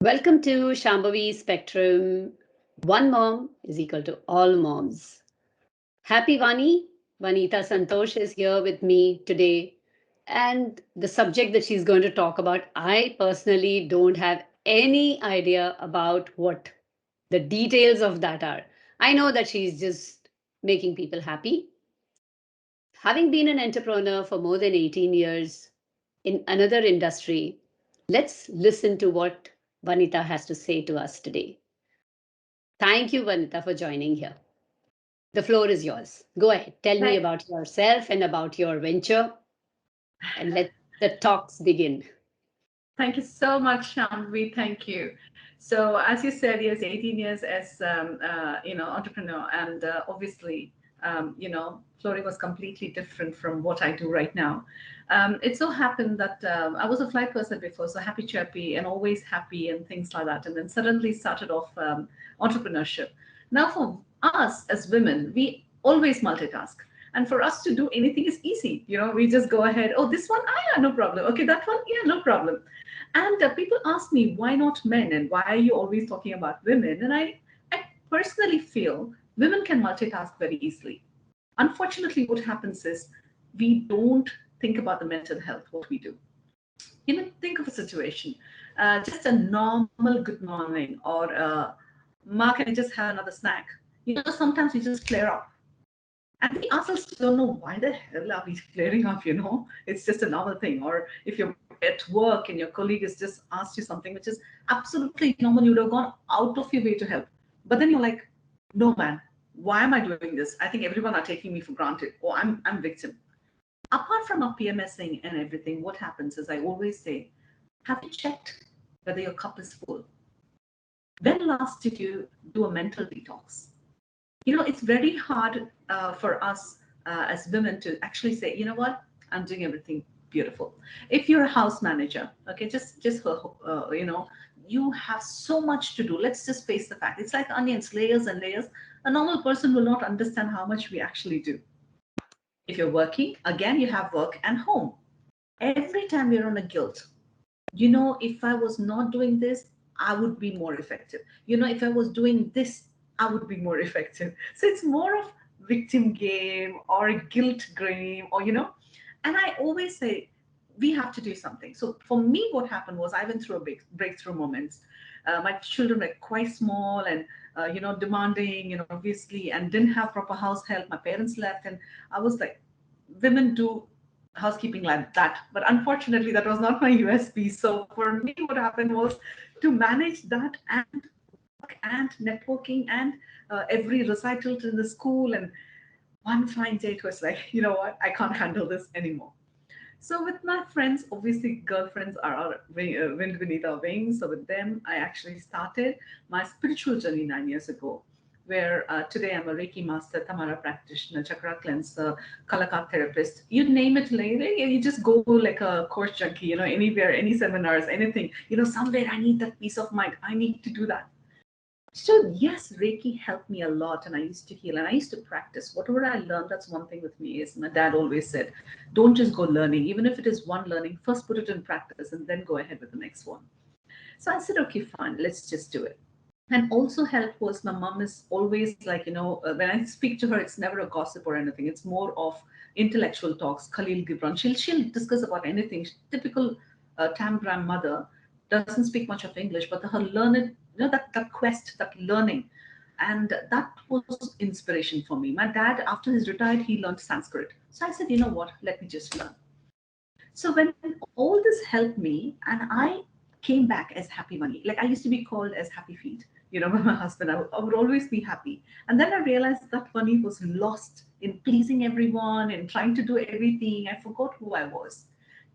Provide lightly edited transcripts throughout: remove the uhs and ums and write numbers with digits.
Welcome to Shambhavi Spectrum. One mom is equal to all moms. Happivani, Vanitha Santosh is here with me today. And the subject that she's going to talk about, I personally don't have any idea about what the details of that are. I know that she's just making people happy. Having been an entrepreneur for more than 18 years in another industry, let's listen to what Vanitha has to say to us today. Thank you, Vanitha, for joining here. The floor is yours. Go ahead. Tell me about yourself and about your venture, and let the talks begin. Thank you so much, Shambhavi. Thank you. So, as you said, yes, 18 years as entrepreneur, and obviously, flooring was completely different from what I do right now. It so happened that I was a flight person before, so happy, chirpy, and always happy, and things like that. And then suddenly started off entrepreneurship. Now, for us as women, we always multitask. And for us to do anything is easy. We just go ahead. Oh, this one, ah, yeah, no problem. Okay, that one, yeah, no problem. And people ask me, why not men? And why are you always talking about women? And I personally feel women can multitask very easily. Unfortunately, what happens is we don't think about the mental health, what we do. Think of a situation, just a normal good morning, or Ma, can I just have another snack? Sometimes we just flare up. And we ourselves don't know why the hell are we flaring up. It's just a normal thing. Or if you're at work and your colleague has just asked you something which is absolutely normal, you would have gone out of your way to help. But then you're like, no, man, why am I doing this? I think everyone are taking me for granted. Or I'm victim. Apart from our PMSing and everything, what happens is I always say, have you checked whether your cup is full? When last did you do a mental detox? It's very hard for us as women to actually say, you know what, I'm doing everything beautiful. If you're a house manager, okay, just for, you have so much to do. Let's just face the fact. It's like onions, layers and layers. A normal person will not understand how much we actually do. If you're working, again, you have work and home. Every time we're on a guilt, if I was not doing this, I would be more effective. If I was doing this, I would be more effective. So it's more of victim game or a guilt game, and I always say we have to do something. So for me, what happened was I went through a big breakthrough moments. My children were quite small and demanding, obviously, and didn't have proper house help. My parents left, and I was like, women do housekeeping like that. But unfortunately, that was not my USP. So for me, what happened was to manage that and work and networking and every recital in the school. And one fine day, it was like, you know what, I can't handle this anymore. So with my friends, obviously girlfriends are our wind beneath our wings. So with them, I actually started my spiritual journey 9 years ago, where today I'm a Reiki master, Tamara practitioner, chakra cleanser, Kalaka therapist. You name it, you just go like a course junkie, anywhere, any seminars, anything. Somewhere I need that peace of mind. I need to do that. So yes, Reiki helped me a lot, and I used to heal and I used to practice. Whatever I learned, that's one thing with me is my dad always said, don't just go learning, even if it is one learning, first put it in practice and then go ahead with the next one. So I said, okay, fine, let's just do it. And also help was my mom is always like, when I speak to her, it's never a gossip or anything. It's more of intellectual talks. Khalil Gibran, she'll discuss about anything. Typical Tambram mother doesn't speak much of English, but her learned, that quest, that learning. And that was inspiration for me. My dad, after he's retired, he learned Sanskrit. So I said, you know what, let me just learn. So when all this helped me, and I came back as Happy Money, like I used to be called as Happy Feet, by my husband. I would always be happy. And then I realized that money was lost in pleasing everyone and trying to do everything. I forgot who I was.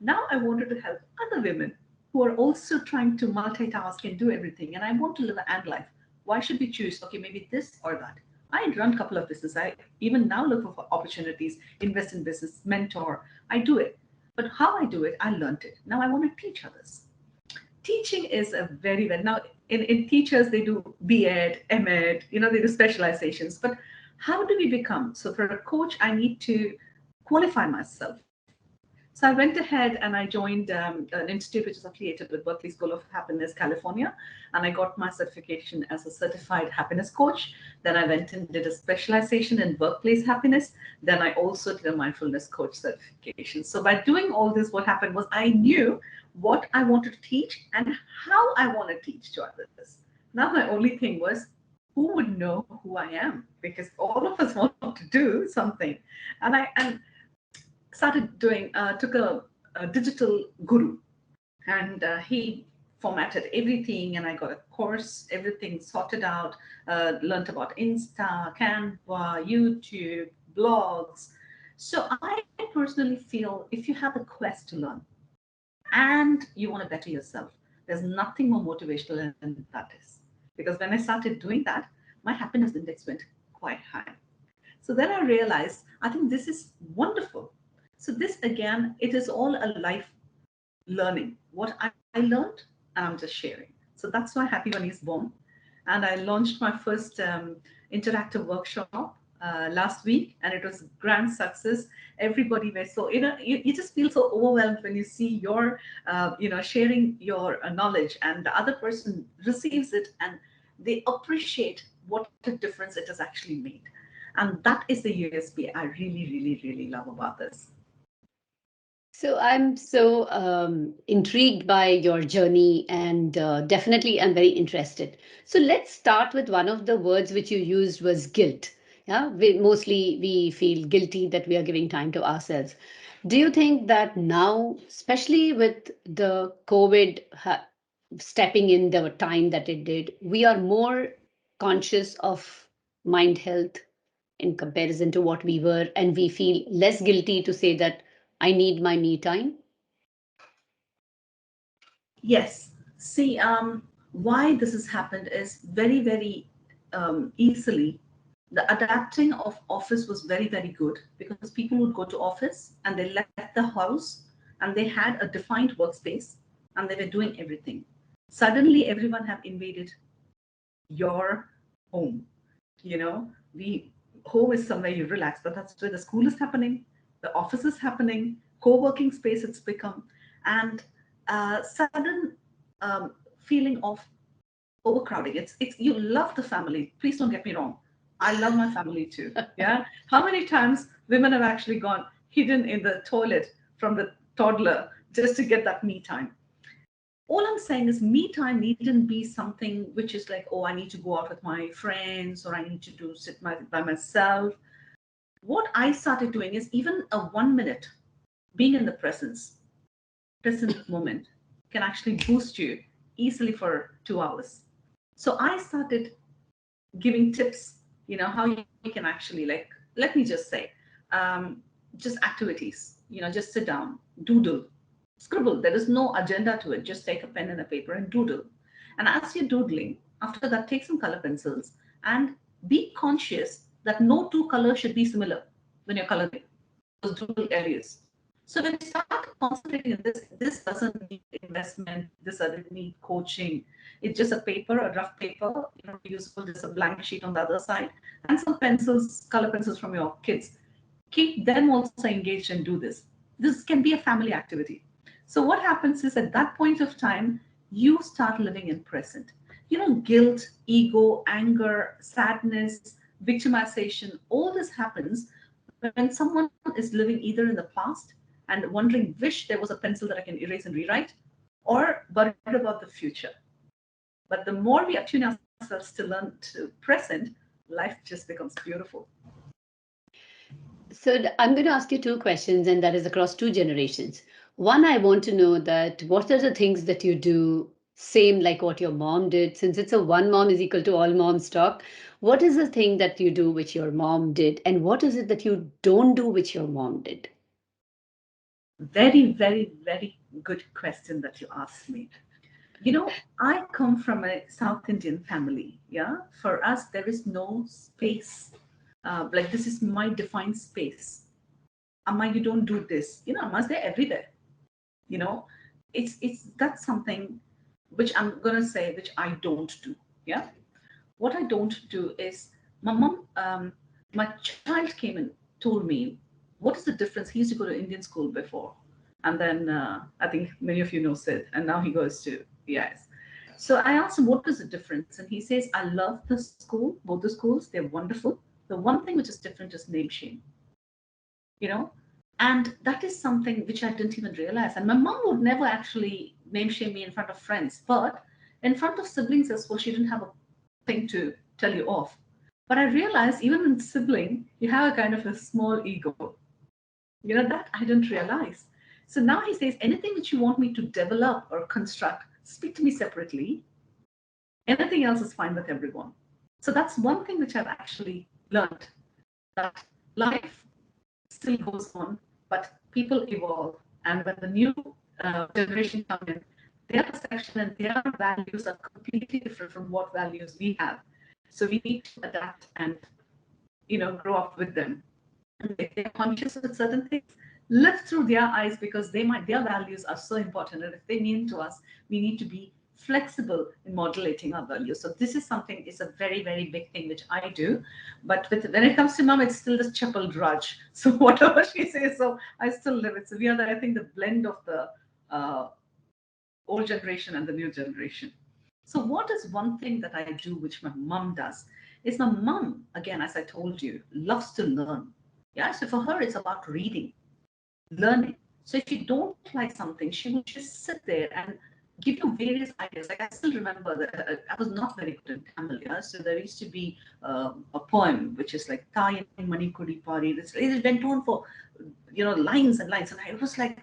Now I wanted to help other women who are also trying to multitask and do everything. And I want to live an and life. Why should we choose? Okay, maybe this or that. I run a couple of businesses. I even now look for opportunities, invest in business, mentor. I do it. But how I do it, I learned it. Now I want to teach others. Teaching is a very well now in teachers they do B.Ed, M.Ed, they do specializations. But how do we become? So for a coach, I need to qualify myself. So So I went ahead and I joined an institute which is affiliated with Berkeley School of Happiness, California, and I got my certification as a certified happiness coach. Then I went and did a specialization in workplace happiness. Then I also did a mindfulness coach certification. So by doing all this, what happened was I knew what I wanted to teach and how I want to teach to others. Now my only thing was who would know who I am, because all of us want to do something, and started doing took a digital guru, and he formatted everything, and I got a course, everything sorted out, learned about Insta, Canva, YouTube, blogs. So I personally feel if you have a quest to learn and you want to better yourself, there's nothing more motivational than that is. Because when I started doing that, my happiness index went quite high. So then I realized, I think this is wonderful. So this again, it is all a life learning. What I learned, and I'm just sharing. So that's why Happy One is born. And I launched my first interactive workshop last week, and it was grand success. Everybody was so, you just feel so overwhelmed when you see your, sharing your knowledge, and the other person receives it and they appreciate what a difference it has actually made. And that is the USP I really, really, really love about this. So I'm so intrigued by your journey, and definitely I'm very interested. So let's start with one of the words which you used was guilt. Yeah, mostly we feel guilty that we are giving time to ourselves. Do you think that now, especially with the COVID stepping in the time that it did, we are more conscious of mind health in comparison to what we were, and we feel less guilty to say that I need my me time? Yes. See, why this has happened is very, very easily. The adapting of office was very, very good because people would go to office and they left the house and they had a defined workspace and they were doing everything. Suddenly, everyone have invaded your home. We home is somewhere you relax, but that's where the school is happening, the office is happening, co-working space it's become, and sudden feeling of overcrowding. It's you love the family. Please don't get me wrong. I love my family too. Yeah. How many times women have actually gone hidden in the toilet from the toddler just to get that me time? All I'm saying is me time needn't be something which is like, oh, I need to go out with my friends or I need to do by myself. What I started doing is even a 1 minute being in the present moment can actually boost you easily for 2 hours. So I started giving tips, how you can actually, like, let me just say, um, just activities, just sit down, doodle, scribble. There is no agenda to it. Just take a pen and a paper and doodle. And as you're doodling, after that, take some color pencils and be conscious that no two colors should be similar when you're coloring those doodle areas. So when you start concentrating on this, this doesn't need investment, this doesn't need coaching. It's just a paper, a rough paper, usable, just a blank sheet on the other side, and some pencils, color pencils from your kids. Keep them also engaged and do this. This can be a family activity. So what happens is at that point of time, you start living in present. Guilt, ego, anger, sadness, victimization, all this happens when someone is living either in the past and wondering, wish there was a pencil that I can erase and rewrite, or worried about the future. But the more we attune ourselves to learn to present, life just becomes beautiful. So I'm going to ask you two questions, and that is across two generations. One, I want to know that what are the things that you do same like what your mom did? Since it's a one mom is equal to all moms talk, what is the thing that you do which your mom did, and what is it that you don't do which your mom did? Very, very, very good question that you asked me. I come from a South Indian family. Yeah. For us, there is no space. Like, this is my defined space. Amma, you don't do this. Amma's there everywhere. You know, it's that's something which I'm gonna say which I don't do. Yeah. What I don't do is my mom, my child came and told me, what is the difference? He used to go to Indian school before. And then I think many of you know Sid, and now he goes to EIS. So I asked him, what is the difference? And he says, I love the school, both the schools, they're wonderful. The one thing which is different is name shame, you know? And that is something which I didn't even realize. And my mom would never actually name shame me in front of friends, but in front of siblings as well, she didn't have a thing to tell you off. But I realized even in sibling, you have a kind of a small ego. That I didn't realize. So now he says, anything which you want me to develop or construct, speak to me separately. Anything else is fine with everyone. So that's one thing which I've actually learned, that life still goes on, but people evolve. And when the new generation come in, their perception and their values are completely different from what values we have. So we need to adapt and grow up with them. And if they're conscious with certain things, live through their eyes, because their values are so important. And if they mean to us, we need to be flexible in modulating our values. So this is something, is a very, very big thing which I do. But when it comes to mom, it's still this triple drudge. So whatever she says, so I still live it. So we are I think the blend of the uh, old generation and the new generation. So what is one thing that I do which my mom does? Is my mom, again, as I told you, loves to learn. Yeah, so for her, it's about reading, learning. So if you don't like something, she would just sit there and give you various ideas. Like I still remember that I was not very good in Tamil. Yeah, so there used to be a poem which is like "Tayin Mani Kudi Pari." It went on for lines and lines, and I was like,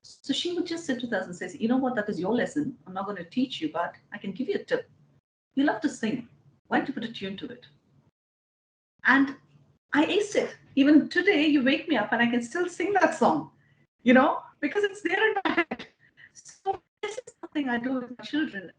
so she would just sit with us and say, you know what, that is your lesson. I'm not going to teach you, but I can give you a tip. You love to sing. Why don't you put a tune to it? And I aced it. Even today, you wake me up and I can still sing that song, because it's there in my head. So this is something I do with my children.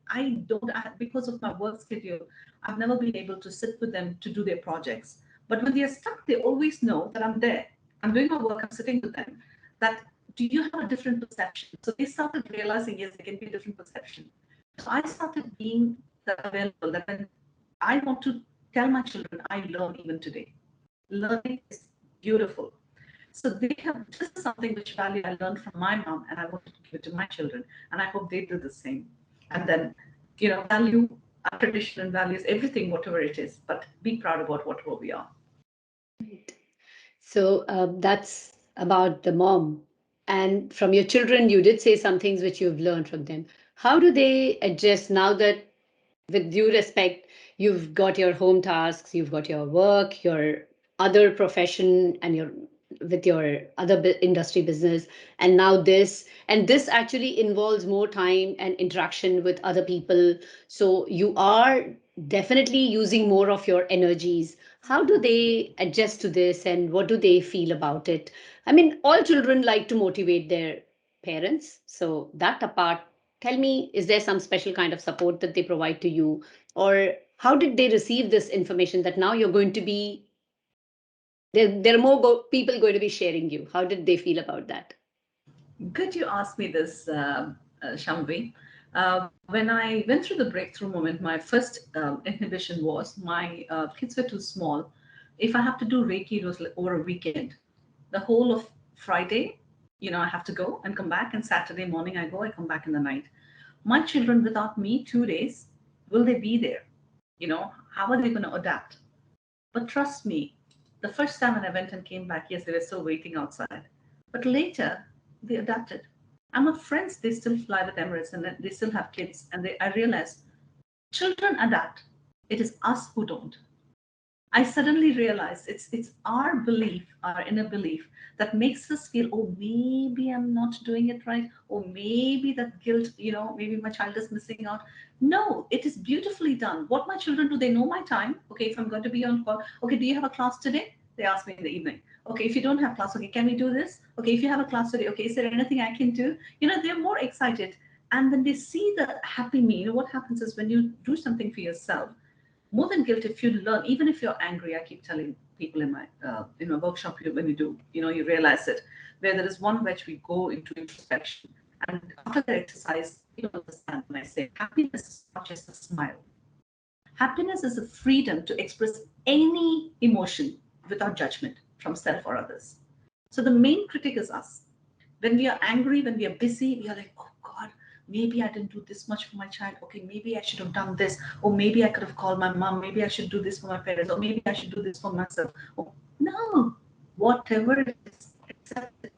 Because of my work schedule, I've never been able to sit with them to do their projects. But when they're stuck, they always know that I'm there. I'm doing my work, I'm sitting with them. That, do you have a different perception? So they started realizing, yes, there can be a different perception. So I started being that available, that when I want to tell my children, I learn even today. Learning is beautiful. So they have, this is something which value I learned from my mom, and I wanted to give it to my children, and I hope they do the same. And then, value our tradition and values everything, whatever it is, but be proud about whatever we are. So that's about the mom. And from your children, you did say some things which you've learned from them. How do they adjust now that, with due respect, you've got your home tasks, you've got your work, your other profession, and your with your other industry business, and now this, and this actually involves more time and interaction with other people. So you are definitely using more of your energies. How do they adjust to this, and what do they feel about it? I mean, all children like to motivate their parents. So that apart, tell me, is there some special kind of support that they provide to you? Or how did they receive this information that now you're going to be, there are more people going to be sharing you? How did they feel about that? Good you asked me this, Shambhavi. When I went through the breakthrough moment, my first inhibition was my kids were too small. If I have to do Reiki, it was like over a weekend. The whole of Friday, I have to go and come back, and Saturday morning I go, I come back in the night. My children, without me, 2 days, will they be there? How are they going to adapt? But trust me, the first time when I went and came back, yes, they were still waiting outside. But later, they adapted. And my friends, they still fly with Emirates and they still have kids. And I realized children adapt. It is us who don't. I suddenly realized it's our belief, our inner belief, that makes us feel, oh, maybe I'm not doing it right, or maybe that guilt, maybe my child is missing out. No, it is beautifully done. What my children do, they know my time. Okay, if I'm going to be on call, okay, do you have a class today? They ask me in the evening. Okay, if you don't have class, okay, can we do this? Okay, if you have a class today, okay, is there anything I can do? They're more excited. And when they see the happy me, what happens is when you do something for yourself, more than guilt, if you learn, even if you're angry, I keep telling people in my workshop, when you do, you realize it, where there is one which we go into introspection, and after the exercise, you understand when I say happiness is not just a smile. Happiness is the freedom to express any emotion without judgment from self or others. So the main critic is us. When we are angry, when we are busy, we are like, oh God, maybe I didn't do this much for my child. Okay, maybe I should have done this. Or maybe I could have called my mom. Maybe I should do this for my parents. Or maybe I should do this for myself. Oh, no, whatever it is, accept it.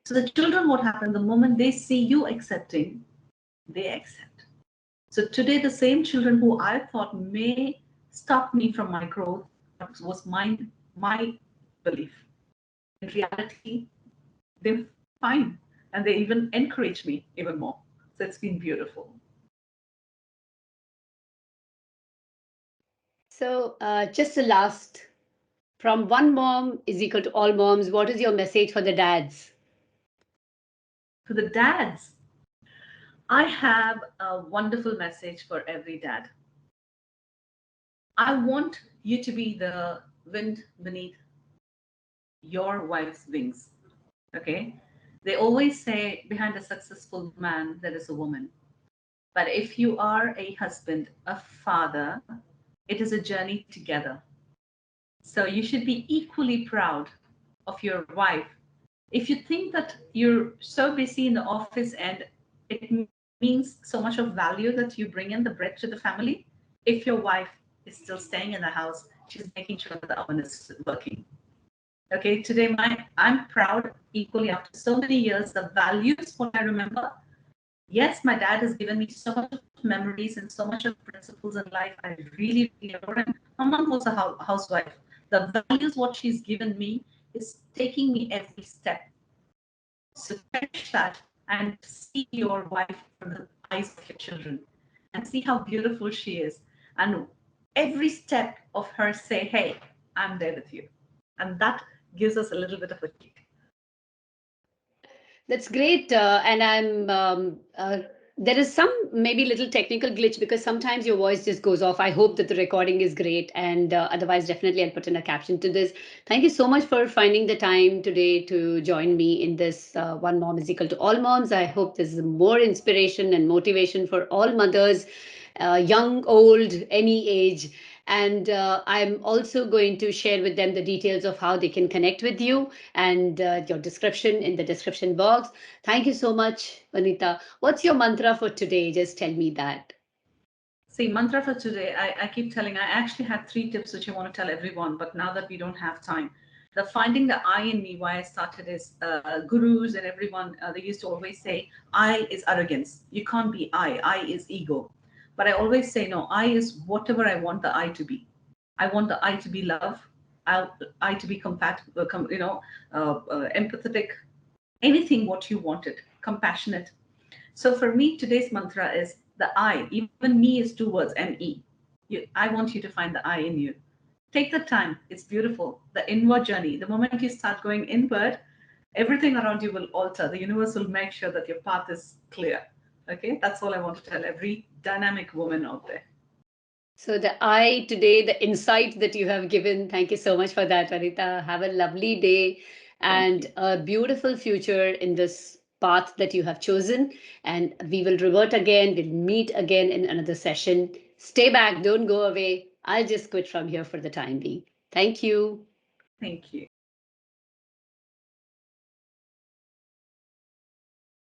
So the children, what happened? The moment they see you accepting, they accept. So today, the same children who I thought may stop me from my growth was my belief. In reality, they're fine, and they even encourage me even more. So it's been beautiful. So, just the last, from one mom is equal to all moms, what is your message for the dads? For the dads, I have a wonderful message for every dad. I want you to be the wind beneath your wife's wings. Okay? They always say behind a successful man, there is a woman. But if you are a husband, a father, it is a journey together. So you should be equally proud of your wife. If you think that you're so busy in the office and it means so much of value that you bring in the bread to the family, if your wife is still staying in the house, she's making sure that the oven is working. Okay, today I'm proud equally after so many years. The values, what I remember, yes, my dad has given me so much of memories and so much of principles in life. I really, really adore him. My mom was a housewife. The values, what she's given me, is taking me every step. So cherish that and see your wife from the eyes of your children and see how beautiful she is. And every step of her say, hey, I'm there with you. And that gives us a little bit of a kick. That's great. And there is some maybe little technical glitch because sometimes your voice just goes off. I hope that the recording is great. And otherwise, definitely I'll put in a caption to this. Thank you so much for finding the time today to join me in this One Mom is Equal to All Moms. I hope this is more inspiration and motivation for all mothers, young, old, any age. And I'm also going to share with them the details of how they can connect with you and your description in the description box. Thank you so much, Vanitha. What's your mantra for today? Just tell me that. See, mantra for today, I keep telling, I actually had 3 tips which I want to tell everyone, but now that we don't have time, the finding the I in me, why I started is gurus and everyone, they used to always say, I is arrogance. You can't be I is ego. But I always say, no, I is whatever I want the I to be. I want the I to be love, I to be compatible, empathetic, anything what you wanted, compassionate. So for me, today's mantra is the I. Even me is 2 words, M-E. I want you to find the I in you. Take the time. It's beautiful. The inward journey. The moment you start going inward, everything around you will alter. The universe will make sure that your path is clear. Okay, that's all I want to tell every dynamic woman out there. So the I today, the insight that you have given, thank you so much for that, Vanitha. Have a lovely day Thank and you. a beautiful future in this path that you have chosen. And we will revert again. We'll meet again in another session. Stay back. Don't go away. I'll just quit from here for the time being. Thank you. Thank you.